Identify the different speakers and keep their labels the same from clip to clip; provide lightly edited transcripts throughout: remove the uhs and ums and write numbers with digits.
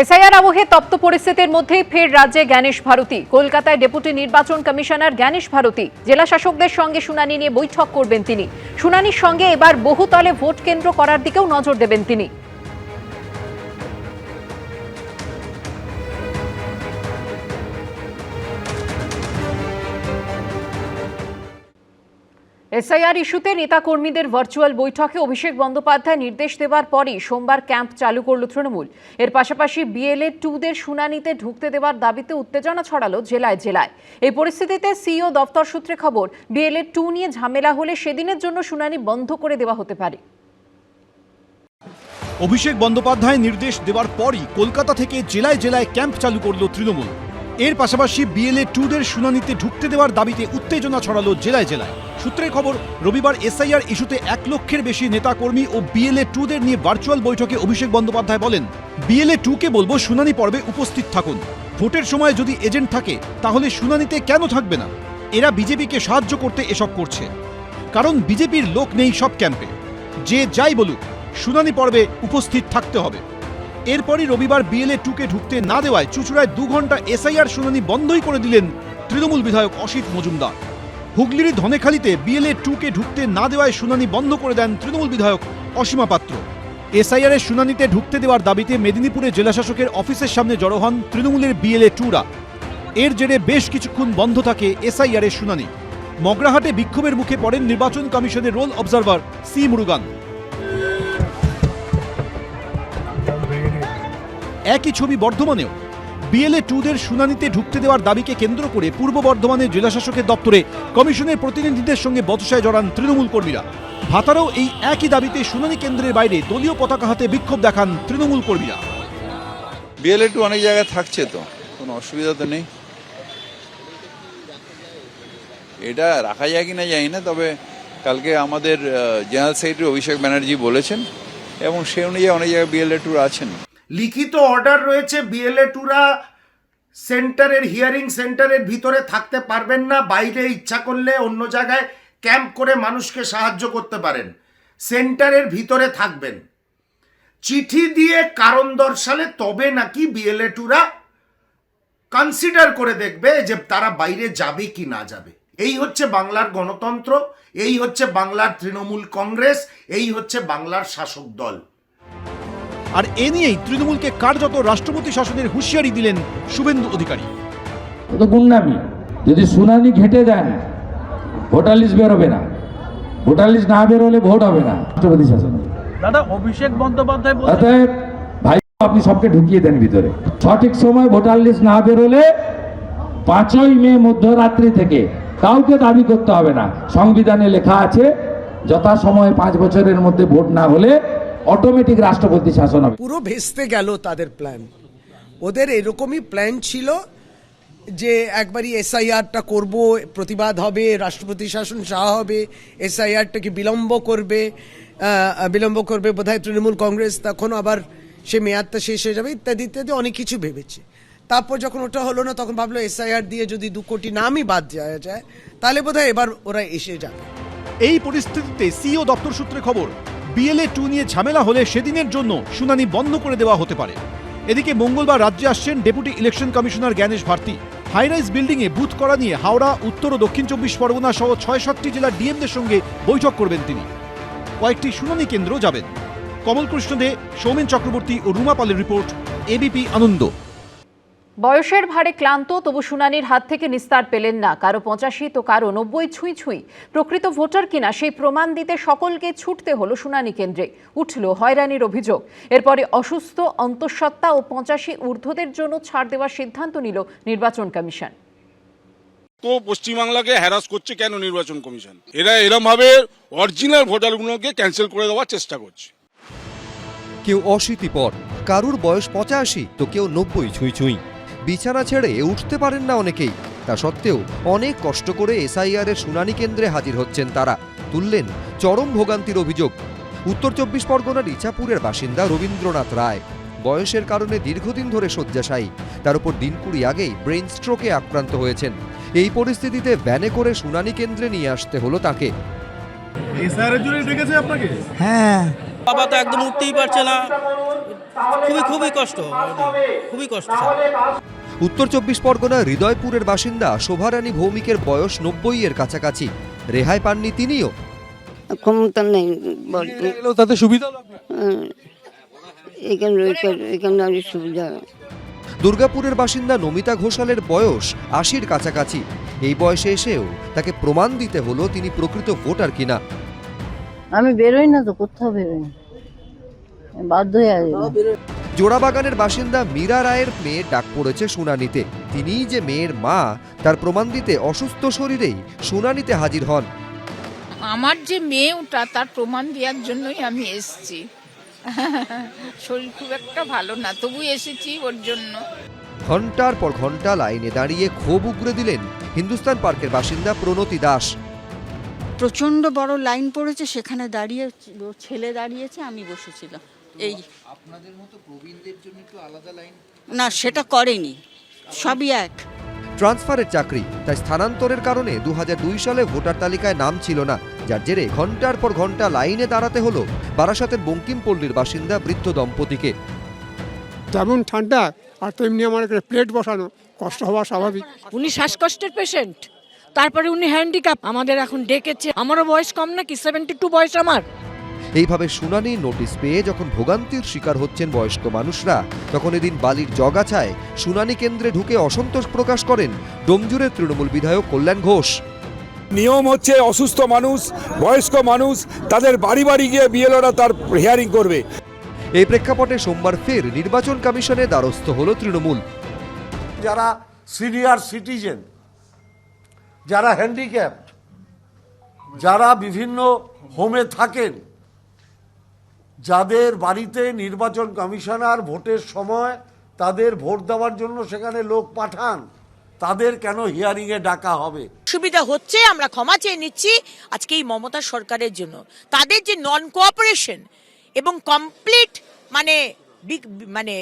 Speaker 1: SIR আবহে তপ্ত পরিস্থিতির মধ্যেই ফের রাজ্যে জ্ঞানেশ ভারতী। কলকাতায় ডেপুটি নির্বাচন কমিশনার জ্ঞানেশ ভারতী জেলা শাসকদের সঙ্গে শুনানি নিয়ে বৈঠক করবেন তিনি। শুনানির সঙ্গে এবার বহুতলে ভোট কেন্দ্র করার দিকেও নজর দেবেন তিনি। এসআইআর ইস্যুতে নেতাকর্মীদের ভার্চুয়াল বৈঠকে অভিষেক বন্দ্যোপাধ্যায় নির্দেশ দেওয়ার পরই সোমবার ক্যাম্প চালু করল তৃণমূল। এর পাশাপাশি BLA-2দের শুনানিতে ঢুকতে দেওয়ার দাবিতে উত্তেজনা ছড়ালো জেলায় জেলায়। এই পরিস্থিতিতে সিইও দপ্তর সূত্রে খবর, BLA-2 নিয়ে ঝামেলা হলে সেদিনের জন্য শুনানি বন্ধ করে দেওয়া হতে পারে।
Speaker 2: অভিষেক বন্দ্যোপাধ্যায় নির্দেশ দেওয়ার পরই কলকাতা থেকে জেলায় জেলায় ক্যাম্প চালু করল তৃণমূল। এর পাশাপাশি BLA-2দের শুনানিতে ঢুকতে দেওয়ার দাবিতে উত্তেজনা ছড়ালো জেলায় জেলায়। সূত্রের খবর, রবিবার এসআইআর ইস্যুতে 1 লক্ষের বেশি নেতাকর্মী ও BLA-2দের নিয়ে ভার্চুয়াল বৈঠকে অভিষেক বন্দ্যোপাধ্যায় বলেন, BLA-2কে বলবো শুনানি পর্বে উপস্থিত থাকুন। ভোটের সময় যদি এজেন্ট থাকে তাহলে শুনানিতে কেন থাকবে না? এরা বিজেপিকে সাহায্য করতে এসব করছে, কারণ বিজেপির লোক নেই সব ক্যাম্পে। যে যাই বলুক, শুনানি পর্বে উপস্থিত থাকতে হবে। এরপরই রবিবার BLA-2কে ঢুকতে না দেওয়ায় চুঁচুড়ায় 2 ঘন্টা এসআইআর শুনানি বন্ধই করে দিলেন তৃণমূল বিধায়ক অসিত মজুমদার। হুগলির ধনেখালিতে BLA-2কে ঢুকতে না দেওয়ায় শুনানি বন্ধ করে দেন তৃণমূল বিধায়ক অসীমা পাত্র। এসআইআর এর শুনানিতে ঢুকতে দেওয়ার দাবিতে মেদিনীপুরে জেলাশাসকের অফিসের সামনে জড়ো হন তৃণমূলের BLA-2রা। এর জেরে বেশ কিছুক্ষণ বন্ধ থাকে এসআইআর এর শুনানি। মগরাহাটে বিক্ষোভের মুখে পড়েন নির্বাচন কমিশনের রোল অবজারভার সি মুরুগান। একই ছবি বর্ধমানেও। BLA-2দের শুনানিতে ঢুকতে দেওয়ার দাবিকে কেন্দ্র করে পূর্ব বর্ধমানের জেলাশাসকের দপ্তরে কমিশনের প্রতিনিধিদের সঙ্গে বচসায় জড়ান তৃণমূল কর্মীরা। ভাতারাও এই একই দাবিতে শুনানি কেন্দ্রের বাইরে দলীয় পতাকা হাতে বিক্ষোভ দেখান তৃণমূল কর্মীরা।
Speaker 3: BLA-2 অনেক জায়গায় থাকছে, তো কোনো অসুবিধা তো নেই। এটা রাখা যায় কিনা জানি না, তবে কালকে আমাদের জেনারেল সেক্রেটারি অভিষেক ব্যানার্জি বলেছেন এবং সে অনুযায়ী অনেক জায়গায় BLA-2 আছেন।
Speaker 4: লিখিত অর্ডার রয়েছে, BLA-2রা সেন্টারের হিয়ারিং সেন্টারের ভিতরে থাকতে পারবেন না, বাইরে ইচ্ছা করলে অন্য জায়গায় ক্যাম্প করে মানুষকে সাহায্য করতে পারেন, সেন্টারের ভিতরে থাকবেন। চিঠি দিয়ে কারণ দর্শালে তবে নাকি BLA-2রা কনসিডার করে দেখবে যে তারা বাইরে যাবে কি না যাবে। এই হচ্ছে বাংলার গণতন্ত্র, এই হচ্ছে বাংলার তৃণমূল কংগ্রেস, এই হচ্ছে বাংলার শাসক দল।
Speaker 2: আর এ নিয়েই তৃণমূলকে কার্যত রাষ্ট্রপতি শাসনের হুঁশিয়ারি দিলেন শুভেন্দু অধিকারী।
Speaker 5: তো গুন্ডামি, যদি শুনানি ঘেটে দেন ভোটার লিস্ট বেরোবে না, ভোটার লিস্ট না বেরোলে ভোট হবে না, রাষ্ট্রপতি শাসন।
Speaker 6: দাদা, অভিষেক বন্দ্যোপাধ্যায়
Speaker 5: অতএব ভাই আপনি সবকে ঢুকিয়ে দেন ভিতরে। সঠিক সময় ভোটার লিস্ট না বেরোলে 5ই মে মধ্যরাত্রি থেকে কাউকে দাবি করতে হবে না। সংবিধানে লেখা আছে যথাসময়ে 5 বছরের মধ্যে ভোট না হলে অটোমেটিক রাষ্ট্রপতি শাসন হবে।
Speaker 7: পুরো ভেস্তে গেল তাদের প্ল্যান। ওদের এরকমই প্ল্যান ছিল যে একবারই এসআইআরটা করব, প্রতিবাদ হবে, রাষ্ট্রপতি শাসন চাওয়া হবে, এসআইআরটাকে বিলম্ব করবে বোধহয় তৃণমূল কংগ্রেস, তখন আবার সে মেয়াদটা শেষ হয়ে যাবে, ইত্যাদি ইত্যাদি অনেক কিছু ভেবেছে। তারপর যখন ওটা হলো না, তখন ভাবলো এসআইআর দিয়ে যদি 2 কোটি নামই বাদ দেওয়া যায় তাহলে বোধহয় এবার ওরা এসে যাবে।
Speaker 2: এই পরিস্থিতিতে সিইও দপ্তর সূত্রে খবর, BLA-2 নিয়ে ঝামেলা হলে সেদিনের জন্য শুনানি বন্ধ করে দেওয়া হতে পারে। এদিকে মঙ্গলবার রাজ্যে আসছেন deputy election commissioner Gyanesh Bharti. High rise বিল্ডিংয়ে বুথ করা নিয়ে হাওড়া, উত্তর ও দক্ষিণ 24 পরগনা সহ 6-7টি জেলার ডিএমদের সঙ্গে বৈঠক করবেন তিনি। কয়েকটি শুনানি কেন্দ্র যাবেন। কমল কৃষ্ণ দে, সৌমেন চক্রবর্তী ও রুমা পালের রিপোর্ট, ABP আনন্দ।
Speaker 1: বয়সের ভারে ক্লান্ত, তবু শুনানির হাত থেকে নিস্তার পেলেন না। কারো 85 তো কারো 90 ছুঁই ছুঁই। প্রকৃত ভোটার কিনা সেই প্রমাণ দিতে সকলকে ছুটতে হলো শুনানি কেন্দ্রে। উঠল হয়রানির অভিযোগ। এরপরে অসুস্থ, অন্তঃসত্ত্বা ও 85 ঊর্ধ্বদের জন্য ছাড় দেওয়ার সিদ্ধান্ত নিল নির্বাচন কমিশন।
Speaker 8: তো পশ্চিমবাংলাকে হ্যারাস করছে কেন নির্বাচন কমিশন? এরা এরম ভাবে অরিজিনাল ভোটারগুলোকে ক্যান্সেল করে দেওয়ার চেষ্টা করছে।
Speaker 9: কেউ 80 পর, কারুর বয়স 85 তো কেউ 90 ছুঁই ছুঁই। বিছানা ছেড়ে উঠতে পারেন না অনেকেই। তা সত্ত্বেও অনেক কষ্ট করে এসআইআর এর শুনানি কেন্দ্রে হাজির হচ্ছেন তারা। তুললেন চরম ভোগান্তির অভিযোগ। উত্তর 24 পরগনার ইছাপুরের বাসিন্দা রবীন্দ্রনাথ রায়। বয়সের কারণে দীর্ঘদিন ধরে শয্যাশায়ী। তার উপর দিন 20 আগেই ব্রেন স্ট্রোকে আক্রান্ত হয়েছেন। এই পরিস্থিতিতে ভ্যানে করে শুনানি কেন্দ্রে নিয়ে আসতে হলো তাকে।
Speaker 6: এসআইআর এর জন্য ডেকেছে আপনাকে?
Speaker 10: হ্যাঁ,
Speaker 11: বাবা তো একদম উঠতেই পারছে না,
Speaker 6: খুবই কষ্ট, খুবই কষ্ট।
Speaker 9: উত্তর 24 পরগনার হৃদয়পুরের বাসিন্দা শোভারানী ভৌমিকের বয়স 90 এর কাছাকাছি। রেহাই পাননি তিনিও।
Speaker 10: ক্ষমতা নেই বলতে,
Speaker 6: তাতে সুবিধা
Speaker 10: এখানে আরো সুবিধা।
Speaker 9: দুর্গাপুরের বাসিন্দা নমিতা ঘোষালের বয়স 80-র কাছাকাছি। এই বয়সে এসেও তাকে প্রমাণ দিতে হলো তিনি প্রকৃত ভোটার কিনা।
Speaker 10: আমি বেরোই না তো, কোথাও বেরোই না, বাধ্য হয়ে আসবো।
Speaker 9: জোড়াবাগানের বাসিন্দা মীরা রায়ের মেয়ের ডাক পড়েছে শুনানিতে। তিনিই যে মেয়ের মা তার প্রমাণ দিতে অসুস্থ শরীরেই শুনানিতে হাজির হন।
Speaker 11: আমার যে মেয়ে ওটা তার প্রমাণ দেওয়ার জন্যই আমি এসেছি। শরীর খুব একটা ভালো না, তবু এসেছি ওর জন্য।
Speaker 9: ঘন্টার পর ঘন্টা লাইনে দাঁড়িয়ে ক্ষোভ উগরে দিলেন হিন্দুস্তান পার্কের বাসিন্দা প্রণতি দাস।
Speaker 11: প্রচন্ড বড় লাইন পড়েছে, সেখানে দাঁড়িয়ে ছেলে দাঁড়িয়েছে, আমি বসেছিলাম। এই আপনাদের মতো প্রবীণদের জন্য একটু আলাদা লাইন না, সেটা করেনি, সবই এক।
Speaker 9: ট্রান্সফারের চাকরি, তাই স্থানান্তরের কারণে 2002 সালে ভোটার তালিকায় নাম ছিল না, যার জেরে ঘন্টার পর ঘন্টা লাইনে দাঁড়াতে হলো বারাসাতের বঙ্কিমপল্লীর বাসিন্দা বৃদ্ধ দম্পতিকে।
Speaker 12: যেমন ঠান্ডা আর তেমনি আমার প্লেট বসানো, কষ্ট হওয়া স্বাভাবিক।
Speaker 11: উনি শ্বাসকষ্টের পেশেন্ট, তারপরে উনি হ্যান্ডিক্যাপ, আমাদের এখন ডেকেছে। আমারও বয়স কম নাকি, 72 বয়স আমার।
Speaker 9: এইভাবে শুনানির নোটিশ পেয়ে যখন ভোগান্তির শিকার হচ্ছেন বয়স্ক মানুষরা, তখন এদিন বালির জগাছায় শুনানি কেন্দ্রে ঢুকে অসন্তোষ প্রকাশ করেন ডোমজুরের তৃণমূল বিধায়ক কল্যাণ ঘোষ।
Speaker 13: নিয়ম হচ্ছে অসুস্থ মানুষ, বয়স্ক মানুষ, তাদের বাড়ি বাড়ি গিয়ে বিএলওরা তার হিয়ারিং করবে।
Speaker 9: এই প্রেক্ষাপটে সোমবার ফের নির্বাচন কমিশনে দ্বারস্থ হল তৃণমূল।
Speaker 4: যারা সিনিয়র সিটিজেন, যারা হ্যান্ডিক্যাপ, যারা বিভিন্ন হোমে থাকেন, যাদের বাড়িতে নির্বাচন কমিশনার ভোটের সময় তাদের ভোট দেওয়ার জন্য সেখানে লোক পাঠান, তাদের কেন হিয়ারিংয়ে ডাকা হবে?
Speaker 11: সুবিধা হচ্ছে, আমরা ক্ষমা চেয়ে নিচ্ছি আজকে এই মমতা সরকারের জন্য। তাদের যে নন কোঅপারেশন এবং কমপ্লিট মানে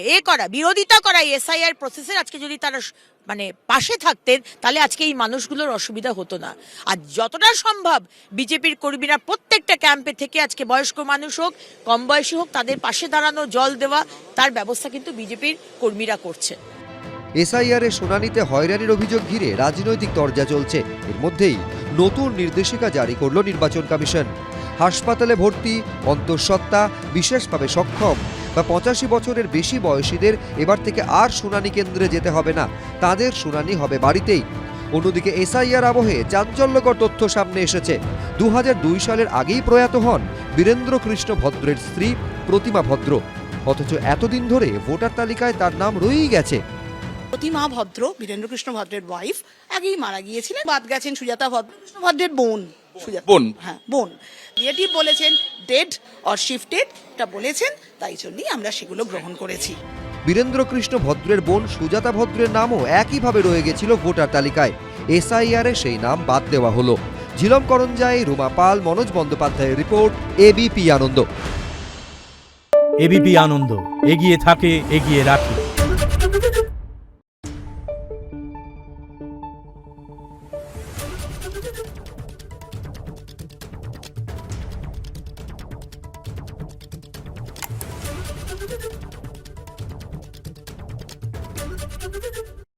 Speaker 11: বিরোধিতা করা এসআইআর প্রসেসের, আজকে যদি তারা পাশে থাকতেন তাহলে আজকে এই মানুষগুলোর অসুবিধা হতো না। আর যতটা সম্ভব বিজেপির কর্মীরা প্রত্যেকটা ক্যাম্পে থেকে আজকে বয়স্ক মানুষ হোক, কম বয়সী হোক, তাদের পাশে দাঁড়ানো, জল দেওয়া, তার ব্যবস্থা কিন্তু বিজেপির কর্মীরা করছে।
Speaker 9: এসআইআর এর শুনানিতে হয়রানির অভিযোগ ঘিরে রাজনৈতিক তরজা চলছে। এর মধ্যেই নতুন নির্দেশিকা জারি করল নির্বাচন কমিশন। হাসপাতালে ভর্তি, অন্তঃসত্ত্বা, বিশেষভাবে সক্ষম বা 85 বছরের বেশি বয়সীদের এবার থেকে আর শুনানি কেন্দ্রে যেতে হবে না, তাদের শুনানি হবে বাড়িতেই। অন্যদিকে এসআইআর আবহে চাঞ্চল্যকর তথ্য সামনে এসেছে। 2002 সালের আগেই প্রয়াত হন বীরেন্দ্র কৃষ্ণ ভদ্রের স্ত্রী প্রতিমা ভদ্র, অথচ এতদিন ধরে ভোটার তালিকায় তার নাম রয়েই গেছে।
Speaker 11: প্রতিমা ভদ্র, বীরেন্দ্র কৃষ্ণ ভদ্রের ওয়াইফ, আগেই মারা গিয়েছিলেন। বাদ গেছেন সুজাতা ভদ্র, কৃষ্ণ ভদ্রের বোন। বোন রিলেটিভ বলেছেন ডেড অর শিফটেড, এটা বলেছেন, তাই জন্যই আমরা সেগুলো গ্রহণ করেছি।
Speaker 9: বীরেন্দ্র কৃষ্ণ ভদ্রের বোন সুজাতা ভদ্রের নামও একইভাবে রয়ে গেছিল ভোটার তালিকায়। এসআইআরে সেই নাম বাদ দেওয়া হলো। ঝিলম করঞ্জাই, রুমা পাল, মনোজ বন্দ্যোপাধ্যায়ের রিপোর্ট, এবিপি আনন্দ।
Speaker 6: এবিপি আনন্দ, এগিয়ে থাকে, এগিয়ে রাখে।